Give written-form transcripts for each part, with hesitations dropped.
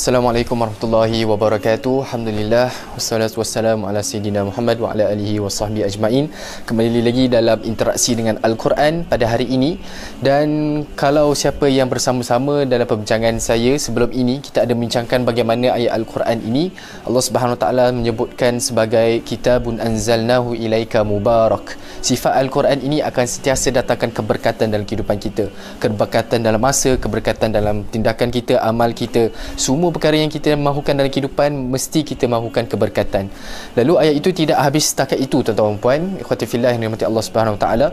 Assalamualaikum warahmatullahi wabarakatuh. Alhamdulillah wassalatu wassalamu ala sayyidina Muhammad wa ala alihi wasahbihi ajmain. Kembali lagi dalam interaksi dengan Al-Quran pada hari ini. Dan kalau siapa yang bersama-sama dalam perbincangan saya sebelum ini, kita ada membincangkan bagaimana ayat Al-Quran ini Allah Subhanahu Wa Taala menyebutkan sebagai kitabun anzalnahu ilaika mubarak. Sifat Al-Quran ini akan sentiasa datangkan keberkatan dalam kehidupan kita, keberkatan dalam masa, keberkatan dalam tindakan kita, amal kita. Semua perkara yang kita mahukan dalam kehidupan mesti kita mahukan keberkatan. Lalu ayat itu tidak habis setakat itu, tuan-tuan dan puan, ikhwati fillah yang dirahmati Allah Subhanahu Wa Taala.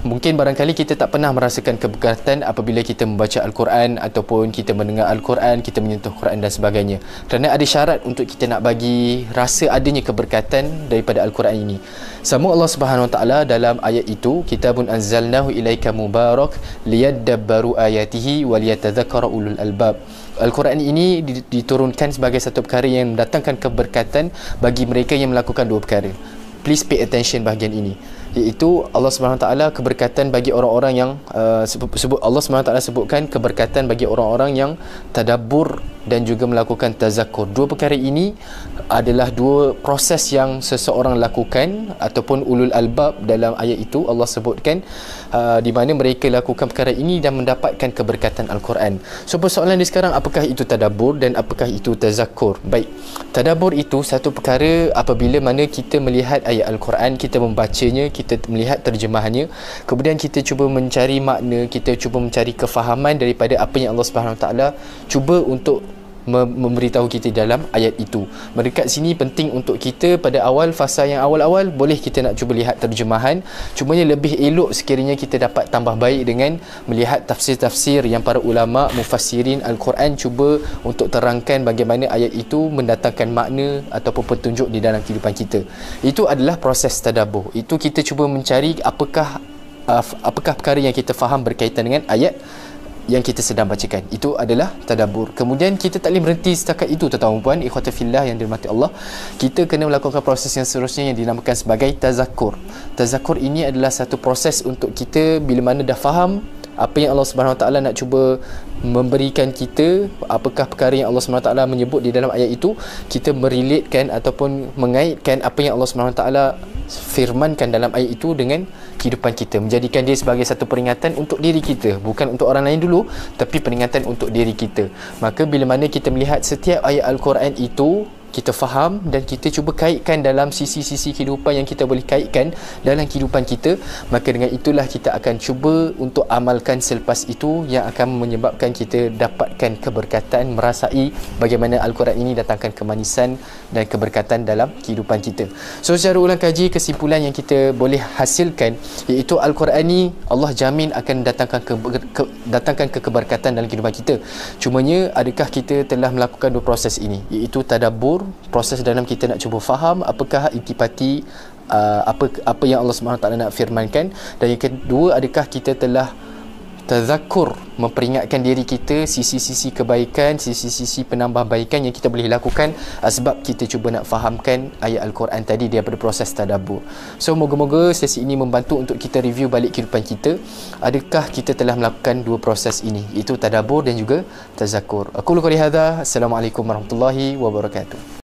Mungkin barangkali kita tak pernah merasakan keberkatan apabila kita membaca Al-Quran ataupun kita mendengar Al-Quran, kita menyentuh Quran dan sebagainya. Kerana ada syarat untuk kita nak bagi rasa adanya keberkatan daripada Al-Quran ini. Sama Allah Subhanahu Wa Taala dalam ayat itu, kitabun anzalnahu ilaika mubarak liyadabbaru ayatihi waliyatadzakkara ulul albab. Al-Quran ini diturunkan sebagai satu perkara yang mendatangkan keberkatan bagi mereka yang melakukan dua perkara. Please pay attention bahagian ini, iaitu Allah Subhanahu Taala keberkatan bagi orang-orang yang Allah Subhanahu Taala sebutkan keberkatan bagi orang-orang yang tadabbur dan juga melakukan tazakkur. Dua perkara ini adalah dua proses yang seseorang lakukan ataupun ulul albab dalam ayat itu Allah sebutkan di mana mereka lakukan perkara ini dan mendapatkan keberkatan Al-Quran. So persoalan dia sekarang, apakah itu tadabbur dan apakah itu tazakkur? Baik, tadabbur itu satu perkara apabila mana kita melihat ayat Al-Quran, kita membacanya, kita melihat terjemahannya, kemudian kita cuba mencari makna, kita cuba mencari kefahaman daripada apa yang Allah Subhanahu Taala cuba untuk memberitahu kita dalam ayat itu. Mendekat sini penting untuk kita pada awal, fasa yang awal-awal, boleh kita nak cuba lihat terjemahan. Cumanya lebih elok sekiranya kita dapat tambah baik dengan melihat tafsir-tafsir yang para ulama mufassirin Al-Quran cuba untuk terangkan bagaimana ayat itu mendatangkan makna ataupun petunjuk di dalam kehidupan kita. Itu adalah proses tadabbur. Itu kita cuba mencari apakah perkara yang kita faham berkaitan dengan ayat yang kita sedang bacakan. Itu adalah tadabbur. Kemudian kita tak boleh berhenti setakat itu, tuan-tuan dan puan, ikhwata fillah yang dirahmati Allah. Kita kena melakukan proses yang seterusnya yang dinamakan sebagai tazakkur. Tazakkur ini adalah satu proses untuk kita bila mana dah faham apa yang Allah Subhanahu Wa Taala nak cuba memberikan kita, apakah perkara yang Allah Subhanahu Wa Taala menyebut di dalam ayat itu, kita merelatekan ataupun mengaitkan apa yang Allah Subhanahu Wa Taala firmankan dalam ayat itu dengan kehidupan kita, menjadikan dia sebagai satu peringatan untuk diri kita, bukan untuk orang lain dulu, tapi peringatan untuk diri kita. Maka bila mana kita melihat setiap ayat Al-Quran itu, kita faham dan kita cuba kaitkan dalam sisi-sisi kehidupan yang kita boleh kaitkan dalam kehidupan kita, maka dengan itulah kita akan cuba untuk amalkan selepas itu, yang akan menyebabkan kita dapatkan keberkatan, merasai bagaimana Al-Quran ini datangkan kemanisan dan keberkatan dalam kehidupan kita. So secara ulang kaji, kesimpulan yang kita boleh hasilkan iaitu Al-Quran ini Allah jamin akan datangkan keberkatan dalam kehidupan kita. Cumanya adakah kita telah melakukan dua proses ini, iaitu tadabbur, proses dalam kita nak cuba faham apakah intipati apa yang Allah Subhanahu Taala nak firmankan, dan yang kedua, adakah kita telah tazakkur, memperingatkan diri kita sisi-sisi kebaikan, sisi-sisi penambahbaikan yang kita boleh lakukan sebab kita cuba nak fahamkan ayat Al-Quran tadi daripada proses tadabbur. So moga-moga sesi ini membantu untuk kita review balik kehidupan kita, adakah kita telah melakukan dua proses ini, iaitu tadabbur dan juga tazakkur. Aku qouli hadza. Assalamualaikum warahmatullahi wabarakatuh.